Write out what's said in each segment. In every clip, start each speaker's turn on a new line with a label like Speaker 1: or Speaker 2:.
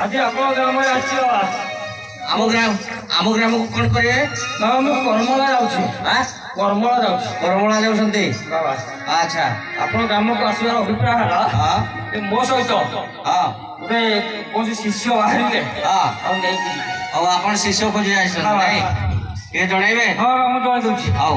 Speaker 1: ଆଜି ଆପଣଙ୍କ ଗ୍ରାମରେ ଆସିଛି ବାବା।
Speaker 2: ଆମ ଗ୍ରାମକୁ କଣ କରିବେ?
Speaker 1: ବାବା ମୁଁ କର୍ମଳା ଯାଉଛି। କର୍ମଳା ଯାଉଛି।
Speaker 2: କରମଳା ଯାଉଛନ୍ତି
Speaker 1: ବାବା
Speaker 2: ଆଚ୍ଛା।
Speaker 1: ଆପଣ ଗ୍ରାମକୁ ଆସିବାର ଅଭିପ୍ରାୟ ହେଲା
Speaker 2: ହଁ
Speaker 1: ଯେ ମୋ ସହିତ
Speaker 2: ହଁ
Speaker 1: ଗୋଟେ କୌଣସି ଶିଷ୍ୟ ବାହାରିଲେ
Speaker 2: ହଁ
Speaker 1: ଆଉ ନେଇକି
Speaker 2: ଆଉ ଆପଣ ଶିଷ୍ୟ ଖୋଜି ଆସିଛନ୍ତି ନାଇଁ? ଟିକେ ଜଣେଇବେ?
Speaker 1: ହଁ ବାବା ମୁଁ ଜଣେଇ ଦଉଛି।
Speaker 2: ହଉ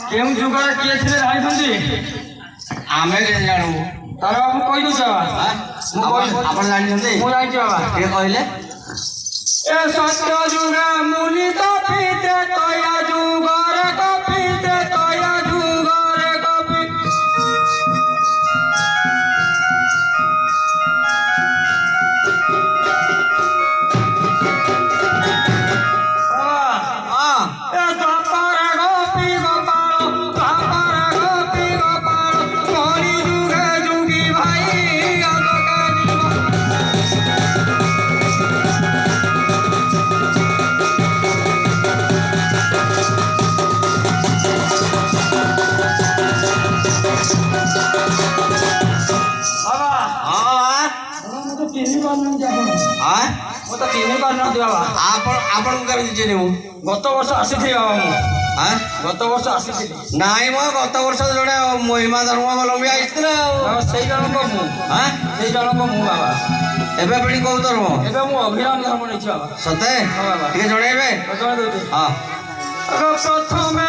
Speaker 1: କେଉଁ ଯୁଗରେ କିଏ ଥିଲେ ଜାଣିଛନ୍ତି?
Speaker 2: ଆମେ କେମିତି ଜାଣିବୁ?
Speaker 1: ତାର ମୁଁ କହିଦଉଛି ବାବା।
Speaker 2: ଆପଣ ଜାଣିଛନ୍ତି?
Speaker 1: ମୁଁ ଜାଣିଛି ବାବା।
Speaker 2: ଟିକେ କହିଲେ?
Speaker 1: ଏ ସତ୍ୟ ଯୁଗ ମୁନି କପିତେ ତୟା ଯୁଗରେ କପିତେ ତୟା ଯୁଗରେ କପି ମୁଁ ତ ଚିହ୍ନି ପାରୁନାହାନ୍ତି ବାବା।
Speaker 2: ଆପଣଙ୍କୁ କେମିତି ଚିହ୍ନିବୁ?
Speaker 1: ଗତ ବର୍ଷ ଆସିଥିଲି ବାବା ମୁଁ। ଗତ ବର୍ଷ ଆସିଥିଲି।
Speaker 2: ନାଇଁ ମ ଗତ ବର୍ଷ ଜଣେ ମହିମା ଧର୍ମାବଲମ୍ବୀ ଆସିଥିଲେ ଆଉ।
Speaker 1: ସେଇ ଜଣକ ମୁଁ। ସେଇ ଜଣକ ମୁଁ ବାବା।
Speaker 2: ଏବେ ପୁଣି କୋଉ ଧର୍ମ?
Speaker 1: ଏବେ ମୁଁ ଅଭିରାମ ଧର୍ମ ନେଇଛି ବାବା।
Speaker 2: ସତେ?
Speaker 1: ହଁ ବାବା।
Speaker 2: ଟିକେ ଜଣେଇବେ?
Speaker 1: ଜଣେଇ ଦଉଛି।
Speaker 2: ହଁ
Speaker 1: ପ୍ରଥମେ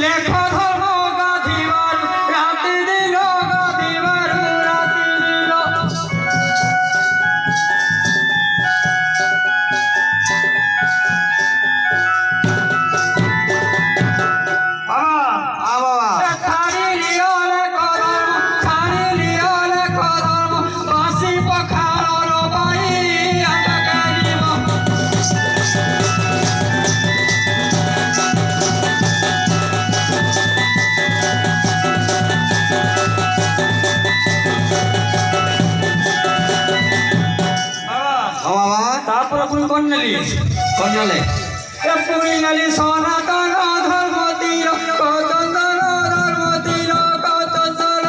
Speaker 1: ଲେଖ ଧର୍ମ ଗାଧିବାରୁ ରାତି ଦିନ ଗାଧିବାରୁ ରାତି ଦିନ
Speaker 2: କଣ
Speaker 1: ପୁଣି ନେଲି ସନାତନ ଧର୍ମ ତୀର କତନ୍ଦର ଧର୍ମ ତୀର କତନ୍ଦର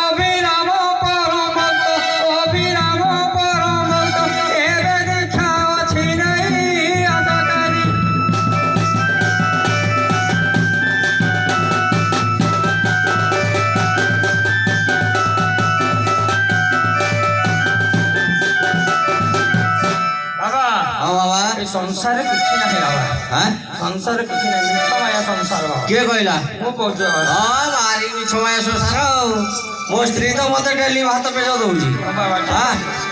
Speaker 1: ଅଭିରାମ ପରମତ ଅଭିରାମ ପରମତ ଏବେ ଦେଖା ଅଛି ନାହିଁ ଅନ୍ତକାରୀ ସଂସାରରେ କିଛି ନାହିଁ ବାବା। ସଂସାରରେ କିଛି ନାହିଁ ମିଛ ମାୟା ସଂସାର।
Speaker 2: କିଏ କହିଲା?
Speaker 1: ମୁଁ କହୁଛି
Speaker 2: ହଁ ମାରି ମିଛ ମାୟା ସଂସାର ଆଉ। ମୋ ସ୍ତ୍ରୀ ତ ମତେ ଡେଲି ଭାତ ପେଜ ଦଉଛି।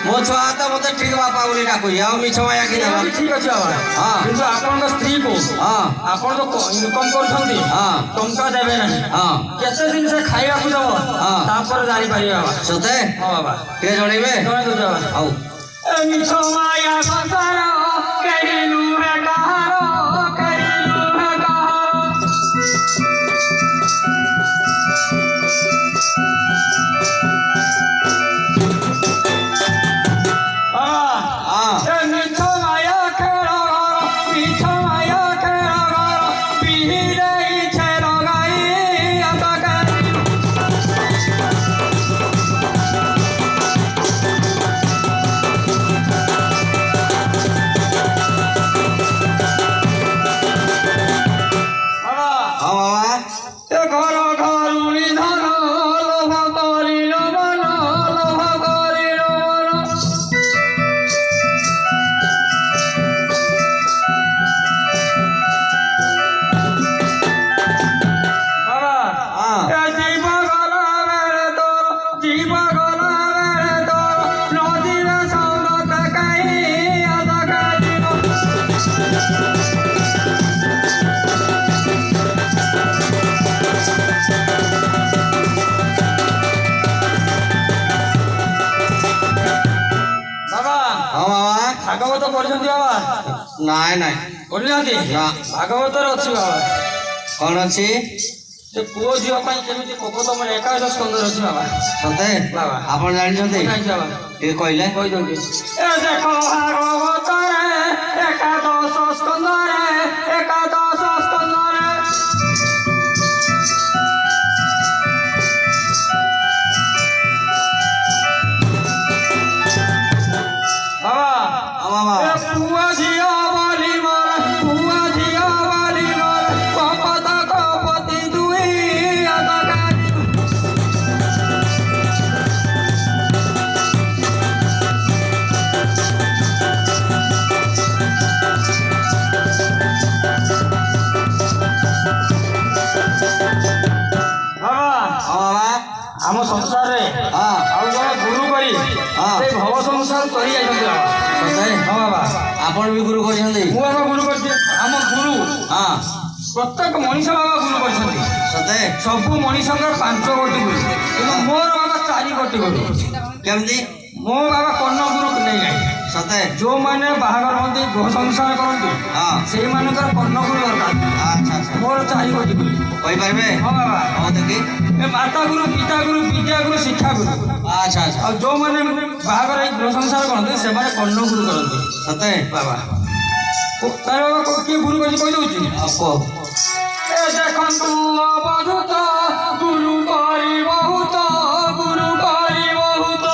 Speaker 2: ମୋ ଛୁଆ ତ ମତେ ଠିକ ବାପା ବୋଲି ଡାକୁଛି। ଆଉ ମିଛ ମାୟା କି ଦେବ?
Speaker 1: ଠିକ ଅଛି ବାବା। କିନ୍ତୁ ଆପଣଙ୍କ ସ୍ତ୍ରୀକୁ ଆପଣ ତ ଇନକମ କରୁଛନ୍ତି ଟଙ୍କା ଦେବେ ନାହିଁ। କେତେ ଦିନ ସେ ଖାଇବାକୁ ଦବ ତାପରେ ଜାଣିପାରିବେ ବାବା।
Speaker 2: ସତେ?
Speaker 1: ହଁ ବାବା।
Speaker 2: ଟିକେ ଜଣେଇବେ?
Speaker 1: ଜଣେଇ ଦଉଛି ବାବା।
Speaker 2: ହଉ
Speaker 1: ମିଛ ମାୟା ସଂସାର କେହି ନୁହେଁ କାହାର କେହି ନୁହେଁ କାହାର ମିଛ ମାୟା ଖେଳ ଘର ମିଛ ମାୟା ଖେଳ ଘର ପିହି ଦେଇଛେ ଲଗାଇ जीव गला बेले तो नदी में सौगत कहीं अदका जीव बाबा
Speaker 2: ହଁ ବାବା
Speaker 1: ଭାଗବତ ପଢିଛନ୍ତି ବାବା
Speaker 2: ନାଇଁ ନାଇଁ
Speaker 1: ପଢିନାହାନ୍ତି
Speaker 2: ନା
Speaker 1: ଭାଗବତରେ ଅଛି ବାବା
Speaker 2: କ'ଣ ଅଛି
Speaker 1: ସେ ପୁଅ ଝିଅ ପାଇଁ କେମିତି ମକଦ୍ଦମା ଏକାଦଶ ସ୍କନ୍ଧରେ ଅଛି ବାବା
Speaker 2: ସତେ
Speaker 1: ବାବା
Speaker 2: ଆପଣ ଜାଣିଛନ୍ତି
Speaker 1: ଜାଣିଛି ବାବା
Speaker 2: ଟିକେ କହିଲେ
Speaker 1: କହିଛନ୍ତି ଏ ଦେଖ ଭାଗବତରେ ଏକାଦଶ ସ୍କନ୍ଧରେ ଏକାଦଶ ସ୍କନ୍ଧରେ ବାବା
Speaker 2: ହଁ ବାବା
Speaker 1: ଏ ପୁଅ ଝିଅ ବୋଲି ମୋର ପୁଅ ଝିଅ ବୋଲି ମୋର କପତ କପତି ଦୁଇ ଅଦକାରୀ ବାବା
Speaker 2: ହଁ ବାବା
Speaker 1: ଆମ ସଂସାରରେ
Speaker 2: ହଁ
Speaker 1: ଆଉ ଜଣେ ଗୁରୁ କରି ସେଇ ଭବ ସଂସାର କରି ଯାଇଛନ୍ତି ବାବା
Speaker 2: ସତେ
Speaker 1: ହଁ ବାବା
Speaker 2: ଆପଣ ବି ଗୁରୁ କରିଛନ୍ତି
Speaker 1: ମୁଁ ବାବା ଗୁରୁ କରିଛି ଆମ ଗୁରୁ
Speaker 2: ହଁ
Speaker 1: ପ୍ରତ୍ୟେକ ମଣିଷ ବାବା ଗୁରୁ କରିଛନ୍ତି
Speaker 2: ସତେ
Speaker 1: ସବୁ ମଣିଷଙ୍କର 5 କୋଟି ଗୁରୁ କିନ୍ତୁ ମୋର ବାବା 4 କୋଟି ଗୁରୁ
Speaker 2: କେମିତି
Speaker 1: ମୋ ବାବା କର୍ଣ୍ଣ ଗୁରୁ ନେଇ ନାହିଁ
Speaker 2: ସତେ
Speaker 1: ଯେଉଁମାନେ ବାହାଘର ହୁଅନ୍ତି ଗୃହ ସଂସାର କରନ୍ତି
Speaker 2: ହଁ
Speaker 1: ସେଇମାନଙ୍କର କର୍ଣ୍ଣ ଗୁରୁ ଦରକାର
Speaker 2: ଆଚ୍ଛା ଆଚ୍ଛା
Speaker 1: ମୋର 4 କୋଟି ଗୁରୁ
Speaker 2: କହିପାରିବେ
Speaker 1: ହଁ ବାବା
Speaker 2: ହଁ ଦେଖି
Speaker 1: ଏ ମାତା ଗୁରୁ ପିତା ଗୁରୁ ବିଦ୍ୟା ଗୁରୁ ଶିକ୍ଷା ଗୁରୁ
Speaker 2: ଆଚ୍ଛା ଆଚ୍ଛା
Speaker 1: ଆଉ ଯେଉଁମାନେ ବାହାଘର ଏଇ ଗୃହ ସଂସାର କରନ୍ତି ସେମାନେ କର୍ଣ୍ଣ ଗୁରୁ କରନ୍ତି
Speaker 2: ସତେ
Speaker 1: ବାବା ତାର ବାବା କିଏ ଗୁରୁ କରିଛି କହିଦେଉଛି
Speaker 2: ଆଉ କୁହ
Speaker 1: ଏ ଦେଖନ୍ତୁ ଅବଧୂତ ଗୁରୁ କରି ବହୁତ ଗୁରୁ କରି ବହୁତ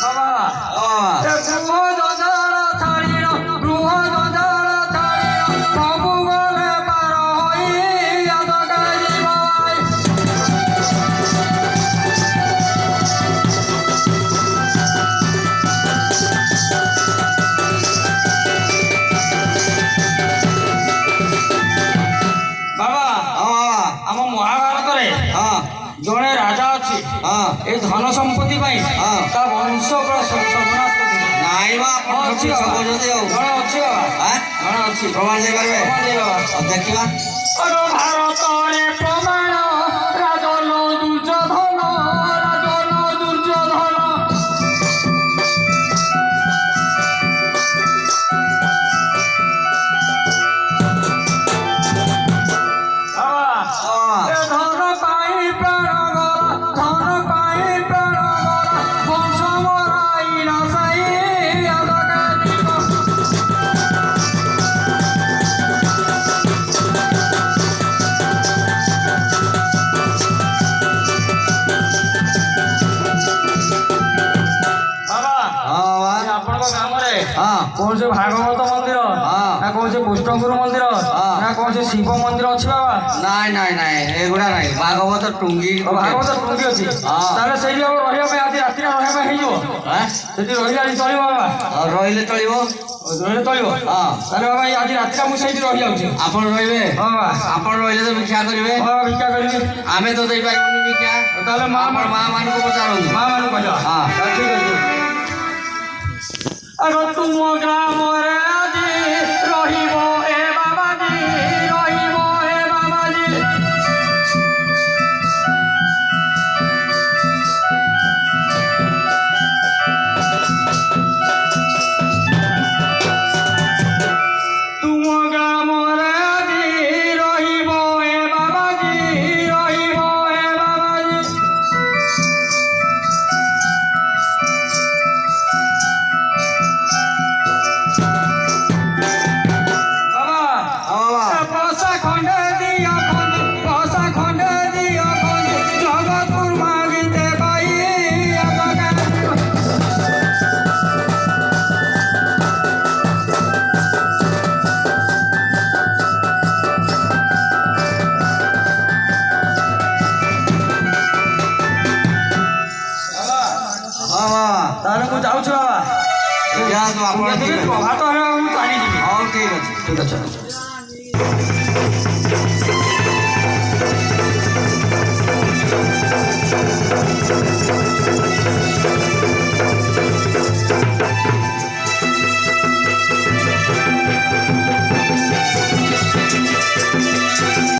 Speaker 1: ବାବା
Speaker 2: ହଁ
Speaker 1: ଏ ଗୃହ ଜଞ୍ଜାଳ ଛାଡ଼ିର ଗୃହ ଜଞ୍ଜାଳ ଛାଡ଼ିର ସବୁ ଗଲେ ପାର ହୋଇ ଅଦକାରୀ ବାଇ ବାବା
Speaker 2: ହଁ ବାବା
Speaker 1: ଆମ ମହାଭାରତରେ
Speaker 2: ହଁ
Speaker 1: ଜଣେ ରାଜା ଅଛି
Speaker 2: ହଁ
Speaker 1: ଏଇ ଧନ ସମ୍ପତ୍ତି ପାଇଁ
Speaker 2: ହଁ।
Speaker 1: ତା ବଂଶ ପୁରା ସର୍ବନାଶ କରିଦେଲା।
Speaker 2: ନାଇଁ ବା
Speaker 1: ହଁ,
Speaker 2: ଆପଣ
Speaker 1: ଅଛି
Speaker 2: ମିଛ
Speaker 1: ବାବା।
Speaker 2: କହୁଛନ୍ତି ଆଉ
Speaker 1: ଜଣେ ଅଛି ବାବା
Speaker 2: ଆଁ?
Speaker 1: ଜଣେ ଅଛି
Speaker 2: ପ୍ରମାଣ ଦେଇପାରିବେ
Speaker 1: ପ୍ରମାଣ ଦେଇ ବାବା
Speaker 2: ଆଉ ଦେଖିବା
Speaker 1: ଅର ଭାରତରେ ପ୍ରମାଣ ରାଜନ ଦୁର୍ଯ୍ୟୋଧନ ରାଜନ ଦୁର୍ଯ୍ୟୋଧନ ବାବା
Speaker 2: ହଁ
Speaker 1: ଏ ଧନ ପାଇଁ ପ୍ରାଣ ଗଲା ଧନ ପାଇଁ ପ୍ରାଣ ଗଲା ବଂଶ ମରାଇଲା ସାଇ ଅଦକାରୀ ବାବା
Speaker 2: ହଁ ବାବା
Speaker 1: ଏ ଆପଣଙ୍କ ଗ୍ରାମରେ
Speaker 2: ହଁ
Speaker 1: କୌଣସି ଭାଗବତ ମନ୍ଦିର
Speaker 2: ହଁ।
Speaker 1: ନା କୌଣସି କୃଷ୍ଣଗୁରୁ ମନ୍ଦିର
Speaker 2: ହଁ।
Speaker 1: ନା କୌଣସି ଶିବ ମନ୍ଦିର ଅଛି ବାବା
Speaker 2: ନାଇଁ ନାଇଁ ନାଇଁ ଏଗୁଡ଼ା ନାଇଁ ଭାଗବତ ଟୁଙ୍ଗି
Speaker 1: ଭାଗବତ ଟୁଙ୍ଗି ଅଛି
Speaker 2: ହଁ।
Speaker 1: ତାହେଲେ ସେଇଠି ଆଉ ରହିବା ପାଇଁ ଆଜି ରାତିରେ ରହିବା ପାଇଁ ହେଇଯିବ
Speaker 2: ଆଁ?
Speaker 1: ସେଠି ରହିଲେ ଆଜି ଚଳିବ ବାବା
Speaker 2: ଆଉ ରହିଲେ ଚଳିବ
Speaker 1: ରହିଲେ ଚଳିବ
Speaker 2: ହଁ
Speaker 1: ତାହେଲେ ବାବା ଆଜି ରାତିରେ ମୁଁ ସେଇଠି ରହିଯାଉଛି
Speaker 2: ଆପଣ ରହିବେ
Speaker 1: ହଁ ବାବା
Speaker 2: ଆପଣ ରହିଲେ ତ ଭିକ୍ଷା କରିବେ
Speaker 1: ହଁ ବାବା, ଭିକ୍ଷା କରିବି
Speaker 2: ଆମେ ତ ଦେଇପାରିବୁନି ଭିକ୍ଷା
Speaker 1: ତାହେଲେ ମା
Speaker 2: ଆପଣ ମା ମାନଙ୍କୁ ପଚାରନ୍ତୁ
Speaker 1: ମା ମାନଙ୍କୁ କହିବା
Speaker 2: ହଁ।
Speaker 1: ଠିକ ଅଛି ଆଗ ତୁମ ଗ୍ରାମରେ ଆଜି ରହିବ ଏ ବାବାଜୀ ରହିବ ଏ ବାବାଜୀ ତୁମ ଗ୍ରାମରେ ଆଜି ରହିବ ଏ ବାବାଜୀ ରହିବ ଏ ବାବାଜୀ ବାବା
Speaker 2: ହଁ ବାବା
Speaker 1: ପଇସା ଖଣ୍ଡେ ଦିଅ ଖଣ୍ଡେ ପଇସା ଖଣ୍ଡେ ଦିଅ ଖଣ୍ଡେ ଜଗତପୁର ମାଗିତେ କହି
Speaker 2: ହଁ ବାବା
Speaker 1: ତାହେଲେ ମୁଁ ଯାଉଛି ବାବା
Speaker 2: ଯାଆନ୍ତୁ ଆପଣ
Speaker 1: ଯଦି
Speaker 2: ଠିକ୍ ଅଛି।
Speaker 1: ପ୍ରଭାତ ହେଲେ ମୁଁ ଚାଲିଯିବି
Speaker 2: ହଉ ଠିକ୍ ଅଛି।
Speaker 1: ଠିକ ଅଛି